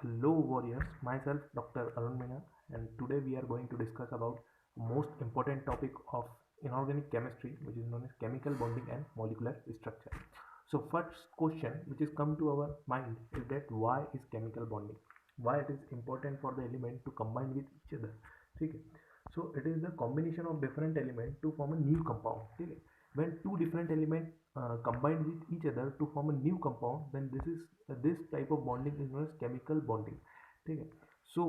Hello warriors, myself Dr. Arun Meena, and today we are going to discuss about most important topic of inorganic chemistry, which is known as chemical bonding and molecular structure. So first question which is come to our mind is that why is chemical bonding? Why it is important for the element to combine with each other? ठीक है. So it is the combination of different element to form a new compound. ठीक है. When two different element combine with each other to form a new compound, then this type of bonding is known as chemical bonding. ठीक है. So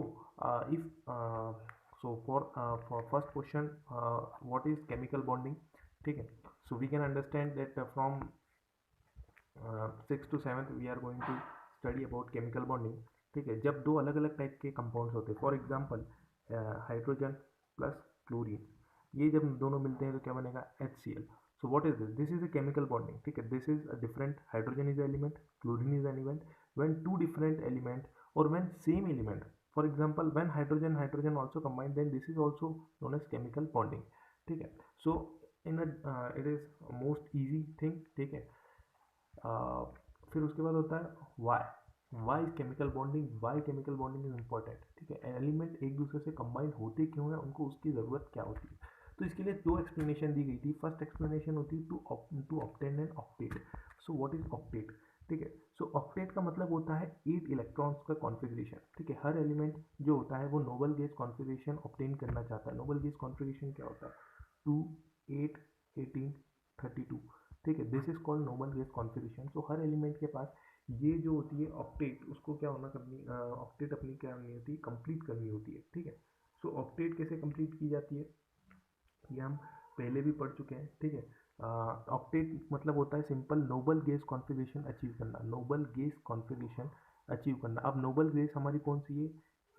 if for first question, what is chemical bonding? ठीक है. So we can understand that from 6th to 7th we are going to study about chemical bonding. ठीक है. जब दो अलग अलग टाइप के कंपाउंड्स होते हैं, for example hydrogen plus chlorine, ये जब दोनों मिलते हैं तो क्या बनेगा? HCl. So what is this? This is a chemical bonding. ठीक है. This is a different, hydrogen is an element, chlorine is an element. When two different element or when same element, for example when hydrogen also combined, then this is also known as chemical bonding. ठीक है. So in a it is most easy thing. ठीक है. फिर उसके बाद होता है why chemical bonding. Why chemical bonding is important. ठीक है. एलिमेंट एक दूसरे से कंबाइन होते क्यों है, उनको उसकी ज़रूरत क्या होती है. तो इसके लिए दो एक्सप्लेनेशन दी गई थी. फर्स्ट एक्सप्लेनेशन होती है to obtain an octet. So what is octet? ठीक है. सो ऑक्टेट का मतलब होता है 8 इलेक्ट्रॉन्स का कॉन्फ़िगरेशन. ठीक है. हर एलिमेंट जो होता है वो नोबल गैस कॉन्फ़िगरेशन ऑब्टेन करना चाहता है. नोबल गैस कॉन्फ़िगरेशन क्या होता है? 2, 8, 18, 32. ठीक है. This is called Nobel gas configuration. So her element के पास ये जो होती है ऑक्टेट, उसको क्या होना करनी, ऑक्टेट अपनी क्या करनी होती है? कंप्लीट करनी होती है. ठीक है. सो ऑक्टेट कैसे कंप्लीट की जाती है ये हम पहले भी पढ़ चुके हैं. ठीक है. ऑक्टेट मतलब होता है simple noble gas configuration achieve करना. नोबल गैस कॉन्फ़िगरेशन अचीव करना. अब नोबल गैस हमारी कौन सी है?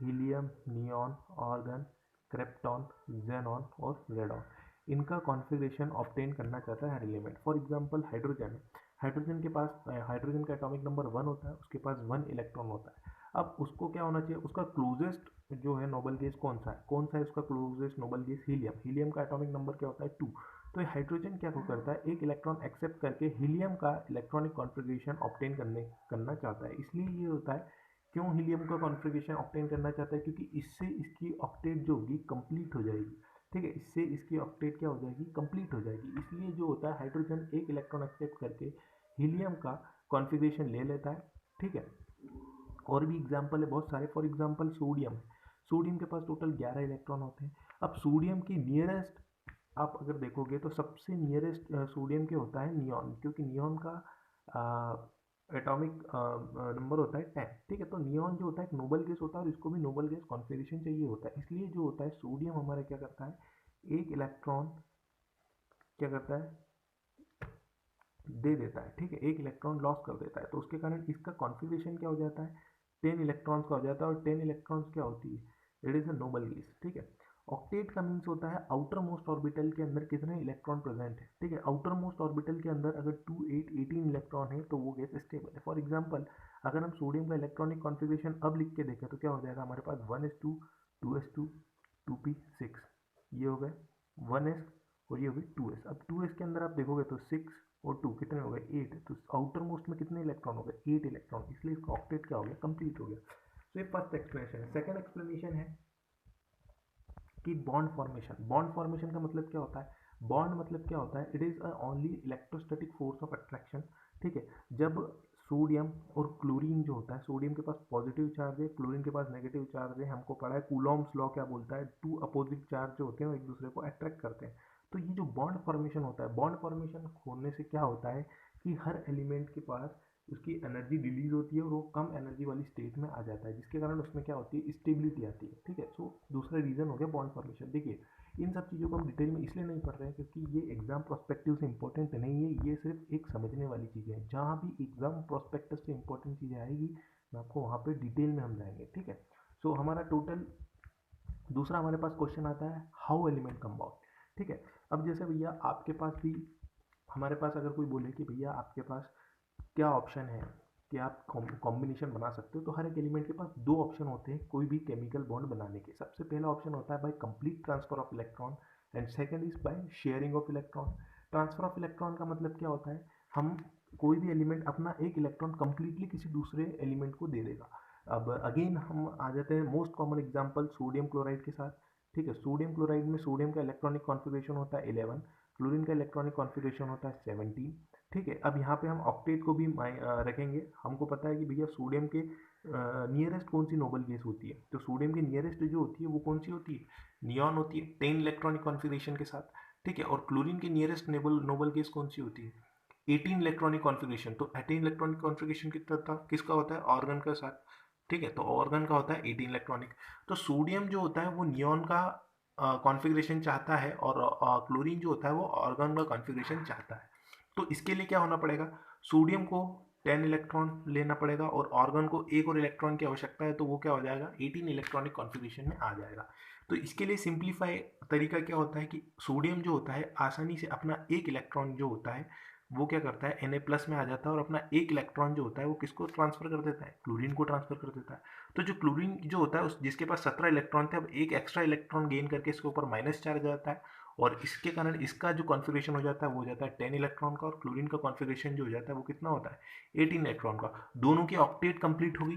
Helium, neon, argon, krypton, xenon और रेडॉन. इनका कॉन्फ़िगरेशन ऑब्टेन करना चाहता है हर एलिमेंट. फॉर एग्जांपल हाइड्रोजन है. हाइड्रोजन के पास हाइड्रोजन का एटॉमिक नंबर 1 होता है. उसके पास 1 इलेक्ट्रॉन होता है. अब उसको क्या होना चाहिए? उसका क्लोजेस्ट जो है नोबल गैस कौन सा है? उसका closest noble gas helium. Helium का एटॉमिक नंबर क्या होता है? 2. तो ये हाइड्रोजन क्या करता है? एक इलेक्ट्रॉन एक्सेप्ट करके हीलियम का इलेक्ट्रॉनिक कॉन्फ़िगरेशन ऑब्टेन करना चाहता है. इसलिए ये होता है. क्यों हीलियम का कॉन्फ़िगरेशन ऑब्टेन करना चाहता है? क्योंकि इससे इसकी ऑक्टेट जो होगी कंप्लीट हो जाएगी. ठीक है. इससे इसकी ऑक्टेट क्या हो जाएगी? कंप्लीट हो जाएगी. इसलिए जो होता है हाइड्रोजन एक इलेक्ट्रॉन एक्सेप्ट करके हीलियम का कॉन्फ़िगरेशन ले लेता है. ठीक है. और भी एग्जाम्पल है बहुत सारे. For example sodium. सोडियम के पास टोटल 11 इलेक्ट्रॉन होते हैं. अब सोडियम की नियरेस्ट आप अगर देखोगे तो सबसे नियरेस्ट सोडियम के होता है नियॉन, क्योंकि नियॉन का एटॉमिक नंबर होता है 10. ठीक है. तो नियॉन जो होता है एक नोबल गैस होता है और इसको भी नोबल गैस कॉन्फ़िगरेशन चाहिए होता है. इसलिए जो होता है सोडियम हमारा क्या करता है? एक इलेक्ट्रॉन क्या करता है? दे देता है. ठीक है. एक इलेक्ट्रॉन लॉस कर देता है. तो उसके कारण इसका कॉन्फ़िगरेशन क्या हो जाता है? 10 इलेक्ट्रॉन्स का हो जाता है. और 10 इलेक्ट्रॉन्स क्या होती है? It is a noble gas. ठीक है. ऑक्टेट का मीन्स होता है आउटर मोस्ट ऑर्बिटल के अंदर कितने इलेक्ट्रॉन प्रेजेंट है. ठीक है. आउटर मोस्ट ऑर्बिटल के अंदर अगर 2, 8, 18 इलेक्ट्रॉन है तो वो गैस स्टेबल है. फॉर एग्जाम्पल अगर हम सोडियम का इलेक्ट्रॉनिक कॉन्फ़िगरेशन अब लिख के देखें तो क्या हो जाएगा हमारे पास? 1s2, 2s2, 2p6. ये हो गए 1s और ये हो गई 2s. अब 2s के अंदर आप देखोगे तो 6 और 2 कितने हो गए? 8. तो आउटर मोस्ट में कितने इलेक्ट्रॉन हो गए? 8 इलेक्ट्रॉन. इसलिए इसका ऑक्टेट क्या हो गया? कंप्लीट हो गया. तो ये फर्स्ट एक्सप्लेनेशन है. सेकंड एक्सप्लेनेशन है कि बॉन्ड फॉर्मेशन. बॉन्ड फॉर्मेशन का मतलब क्या होता है? बॉन्ड मतलब क्या होता है? It is only electrostatic force of attraction. ठीक है. जब सोडियम और क्लोरीन जो होता है, सोडियम के पास पॉजिटिव चार्ज है, क्लोरीन के पास नेगेटिव चार्ज है. हमको पढ़ा है कूलॉम्स लॉ क्या बोलता है? 2 अपोजिट चार्ज जो होते हैं वो एक दूसरे को अट्रैक्ट करते हैं. तो ये जो बॉन्ड फॉर्मेशन होता है, बॉन्ड फॉर्मेशन होने से क्या होता है कि हर एलिमेंट के पास उसकी एनर्जी रिलीज होती है और वो कम एनर्जी वाली स्टेट में आ जाता है, जिसके कारण उसमें क्या होती है? स्टेबिलिटी आती है. ठीक है. सो दूसरा रीज़न हो गया बॉन्ड फॉर्मेशन. देखिए इन सब चीज़ों को हम डिटेल में इसलिए नहीं पढ़ रहे हैं क्योंकि ये एग्जाम प्रोस्पेक्टिव से इंपॉर्टेंट नहीं है. ये सिर्फ एक समझने वाली चीज़ें हैं. जहाँ भी एग्जाम प्रोस्पेक्टिव से इंपॉर्टेंट चीज़ें आएगी मैं आपको वहाँ पे डिटेल में हम जाएंगे. ठीक है. सो हमारा टोटल दूसरा हमारे पास क्वेश्चन आता है हाउ एलिमेंट कंपाउंड. ठीक है. अब जैसे भैया आपके पास भी, हमारे पास अगर कोई बोले कि भैया आपके पास क्या ऑप्शन है कि आप कॉम्बिनेशन बना सकते हो, तो हर एक एलिमेंट के पास दो ऑप्शन होते हैं कोई भी केमिकल बॉन्ड बनाने के. सबसे पहला ऑप्शन होता है by complete transfer of electron and second is by sharing of electron. Transfer of electron का मतलब क्या होता है? हम कोई भी एलिमेंट अपना एक इलेक्ट्रॉन कंप्लीटली किसी दूसरे एलिमेंट को दे देगा. अब अगेन हम आ जाते हैं most common example sodium chloride के साथ। ठीक है, सोडियम क्लोराइड में सोडियम का इलेक्ट्रॉनिक कॉन्फ़िगरेशन होता है 11, क्लोरीन का इलेक्ट्रॉनिक कॉन्फ़िगरेशन होता है 17। ठीक है, अब यहाँ पे हम ऑक्टेट को भी रखेंगे। हमको पता है कि भैया सोडियम के नियरेस्ट कौन सी नोबल गैस होती है, तो सोडियम की नियरेस्ट जो होती है वो कौन सी होती है, नियॉन होती है 10 इलेक्ट्रॉनिक कॉन्फ़िगरेशन के साथ। ठीक है, और क्लोरीन की नियरेस्ट नोबल गैस कौन सी होती है, 18 इलेक्ट्रॉनिक कॉन्फ़िगरेशन। तो 18 इलेक्ट्रॉनिक कॉन्फ़िगरेशन कितना था, किसका होता है, ऑर्गन का साथ। ठीक है, तो ऑर्गन का होता है 18 इलेक्ट्रॉनिक। तो सोडियम जो होता है वो नियॉन का कॉन्फ़िगरेशन चाहता है, और क्लोरीन जो होता है वो ऑर्गन का कॉन्फ़िगरेशन चाहता है। तो इसके लिए क्या होना पड़ेगा, सोडियम को 10 इलेक्ट्रॉन लेना पड़ेगा और ऑर्गन को एक और इलेक्ट्रॉन की आवश्यकता है, तो वो क्या हो जाएगा, 18 इलेक्ट्रॉनिक कॉन्फ़िगरेशन में आ जाएगा। तो इसके लिए सिंप्लीफाई तरीका क्या होता है कि सोडियम जो होता है आसानी से अपना एक इलेक्ट्रॉन जो होता है वो क्या करता है, Na+ में आ जाता है और अपना एक इलेक्ट्रॉन जो होता है वो किसको ट्रांसफर कर देता है, क्लोरीन को ट्रांसफर कर देता है। तो जो क्लोरीन जो होता है उस जिसके पास 17 इलेक्ट्रॉन थे, अब एक एक्स्ट्रा इलेक्ट्रॉन गेन करके इसके ऊपर माइनस चार्ज आ जाता है, और इसके कारण इसका जो कॉन्फ़िगरेशन हो जाता है वो हो जाता है 10 इलेक्ट्रॉन का, और क्लोरीन का कॉन्फ़िगरेशन जो हो जाता है वो कितना होता है, 18 इलेक्ट्रॉन का। दोनों की ऑक्टेट कंप्लीट होगी।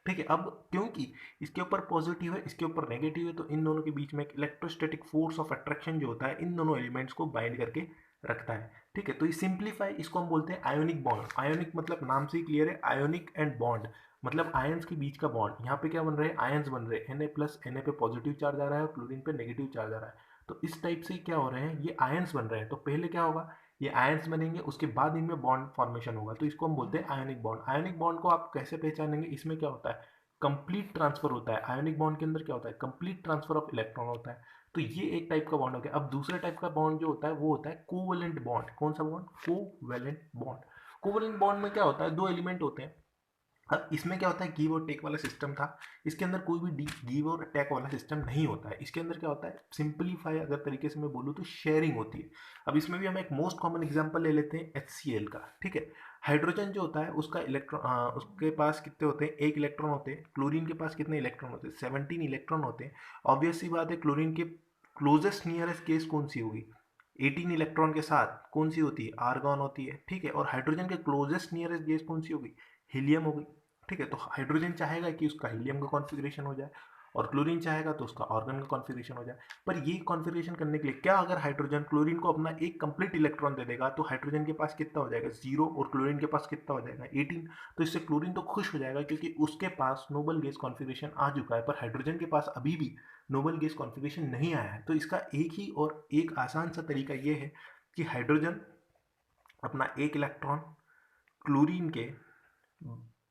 ठीक है, अब क्योंकि इसके ऊपर पॉजिटिव है, इसके ऊपर नेगेटिव है, तो इन दोनों के बीच में एक इलेक्ट्रोस्टैटिक फोर्स ऑफ अट्रैक्शन जो होता है इन दोनों एलिमेंट्स को बाइंड करके रखता है। ठीक है, तो ये सिंप्लीफाई इसको हम बोलते हैं आयोनिक बॉन्ड। आयोनिक मतलब नाम से ही क्लियर है, आयोनिक एंड बॉन्ड मतलब आयंस के बीच का बॉन्ड। यहाँ पे क्या बन रहे हैं, आयंस बन रहे हैं, Na+ पे पॉजिटिव चार्ज आ रहा है और क्लोरीन पे नेगेटिव चार्ज आ रहा है। तो इस टाइप से क्या हो रहे हैं, ये आयंस बन रहे हैं। तो पहले क्या होगा, ये आयंस बनेंगे, उसके बाद इनमें बॉन्ड फॉर्मेशन होगा, तो इसको हम बोलते हैं आयोनिक बॉन्ड। आयोनिक बॉन्ड को आप कैसे पहचानेंगे, इसमें क्या होता है, कंप्लीट ट्रांसफर होता है। आयोनिक बॉन्ड के अंदर क्या होता है, कंप्लीट ट्रांसफर ऑफ इलेक्ट्रॉन होता है। तो ये एक टाइप का बॉन्ड हो गया। अब दूसरे टाइप का बॉन्ड जो होता है वो होता है कोवेलेंट बॉन्ड। कौन सा bond, covalent bond. Covalent bond में क्या होता है, दो एलिमेंट होते हैं। अब इसमें क्या होता है, गिव और टेक वाला सिस्टम था, इसके अंदर कोई भी गिव और टेक वाला सिस्टम नहीं होता है। इसके अंदर क्या होता है, सिंपलीफाई अगर तरीके से मैं बोलूँ तो शेयरिंग होती है। अब इसमें भी हम एक मोस्ट कॉमन एग्जांपल ले लेते हैं HCl का। ठीक है, हाइड्रोजन जो होता है उसका इलेक्ट्रॉन, उसके पास कितने होते हैं, एक इलेक्ट्रॉन होते हैं। क्लोरीन के पास कितने इलेक्ट्रॉन होते हैं, 17 इलेक्ट्रॉन होते हैं। ऑब्वियस सी बात है, क्लोरीन के क्लोजेस्ट नियरेस्ट केस कौन सी होगी, 18 इलेक्ट्रॉन के साथ कौन सी होती है, आर्गॉन होती है। ठीक है, और हाइड्रोजन के क्लोजेस्ट नियरेस्ट गैस कौन सी होगी, हीलियम होगी। ठीक है, तो हाइड्रोजन चाहेगा कि उसका हीलियम का कॉन्फ़िगरेशन हो जाए, और क्लोरीन चाहेगा तो उसका ऑर्गन का कॉन्फ़िगरेशन हो जाए। पर ये कॉन्फ़िगरेशन करने के लिए क्या, अगर हाइड्रोजन क्लोरीन को अपना एक कंप्लीट इलेक्ट्रॉन दे देगा तो हाइड्रोजन के पास कितना हो जाएगा, 0, और क्लोरीन के पास कितना हो जाएगा, 18। तो इससे क्लोरीन तो खुश हो जाएगा क्योंकि उसके पास नोबल गैस कॉन्फ़िगरेशन आ चुका है, पर हाइड्रोजन के पास अभी भी नोबल गैस कॉन्फ़िगरेशन नहीं आया है। तो इसका एक ही और एक आसान सा तरीका ये है कि हाइड्रोजन अपना एक इलेक्ट्रॉन क्लोरीन के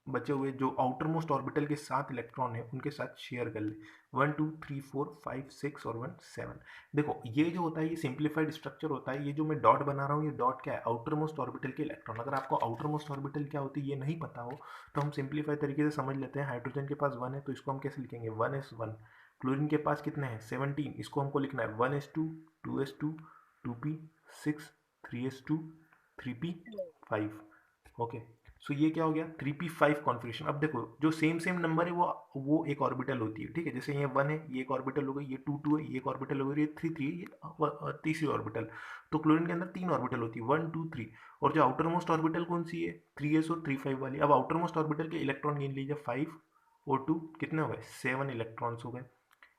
बचे हुए जो आउटर मोस्ट ऑर्बिटल के 7 इलेक्ट्रॉन है उनके साथ शेयर कर ले, 1 2 3 4 5 6 और 1 7। देखो ये जो होता है ये सिंप्लीफाइड स्ट्रक्चर होता है। ये जो मैं डॉट बना रहा हूँ, ये डॉट क्या है, आउटर मोस्ट ऑर्बिटल के इलेक्ट्रॉन। अगर आपको आउटर मोस्ट ऑर्बिटल क्या होती है ये नहीं पता हो तो हम सिंप्लीफाइड तरीके से समझ लेते हैं। हाइड्रोजन के पास 1 है तो इसको हम कैसे लिखेंगे, 1s1। क्लोरीन के पास कितने हैं, 17, इसको हमको लिखना है 1s2 2s2 2p6 3s2 3p5। Okay, सो ये क्या हो गया, 3p5 कॉन्फ़िगरेशन। अब देखो जो सेम सेम नंबर है वो एक ऑर्बिटल होती है। ठीक है, जैसे ये 1 है, ये एक ऑर्बिटल हो गई, ये 2 2 है, ये एक ऑर्बिटल हो गई, ये 3 3 है, ये तीसरी ऑर्बिटल। तो क्लोरीन के अंदर 3 ऑर्बिटल होती है, 1 2 3। और जो आउटर मोस्ट ऑर्बिटल कौन सी है, 3s और 3 5 वाली। अब आउटर मोस्ट ऑर्बिटल के इलेक्ट्रॉन गिन लीजिए, 5 और 2 कितने हो गए, 7 इलेक्ट्रॉन्स हो गए।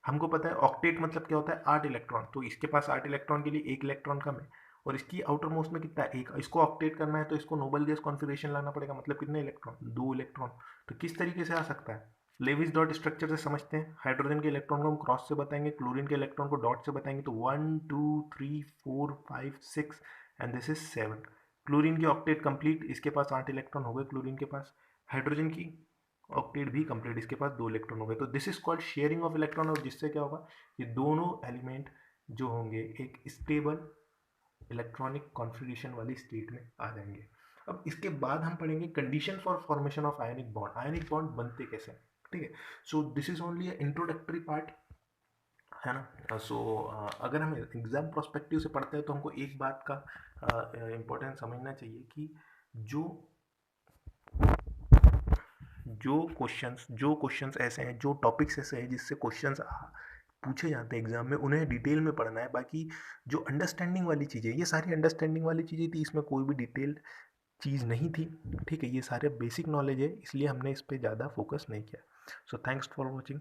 हमको पता है ऑक्टेट मतलब क्या होता है, 8 इलेक्ट्रॉन। तो इसके पास 8 इलेक्ट्रॉन के लिए एक इलेक्ट्रॉन कम है, और इसकी आउटर मोस्ट में कितना है, एक। इसको ऑक्टेट करना है तो इसको नोबल गैस कॉन्फ़िगरेशन लाना पड़ेगा, मतलब कितने इलेक्ट्रॉन, 2 इलेक्ट्रॉन। तो किस तरीके से आ सकता है, लेविस डॉट स्ट्रक्चर से समझते हैं। हाइड्रोजन के इलेक्ट्रॉन को हम क्रॉस से बताएंगे, क्लोरीन के इलेक्ट्रॉन को डॉट से बताएंगे। तो 1 2 3 4 5 6 एंड दिस इज 7। क्लोरीन की ऑक्टेट कंप्लीट, इसके पास 8 इलेक्ट्रॉन हो गए क्लोरीन के पास। हाइड्रोजन की ऑक्टेट भी कंप्लीट, इसके पास 2 इलेक्ट्रॉन हो गए। तो this is called sharing of electron, और जिससे क्या होगा, ये दोनों एलिमेंट जो होंगे एक स्टेबल इलेक्ट्रॉनिक कॉन्फ़िगरेशन वाली स्टेट में आ जाएंगे। अब इसके बाद हम पढ़ेंगे condition for formation of ionic bond. Ionic bond बनते कैसे हैं। ठीक है, so this is only introductory part, है ना। सो अगर हम एग्जाम प्रोस्पेक्टिव से पढ़ते हैं तो हमको एक बात का इम्पोर्टेंस समझना चाहिए कि जो जो क्वेश्चंस ऐसे हैं, जो टॉपिक्स ऐसे हैं जिससे क्वेश्चंस पूछे जाते हैं एग्जाम में, उन्हें डिटेल में पढ़ना है। बाकी जो अंडरस्टैंडिंग वाली चीज़ें, ये सारी अंडरस्टैंडिंग वाली चीज़ें थी, इसमें कोई भी डिटेल चीज़ नहीं थी, ठीक है। ये सारे बेसिक नॉलेज है, इसलिए हमने इस पर ज़्यादा फोकस नहीं किया। So thanks for watching.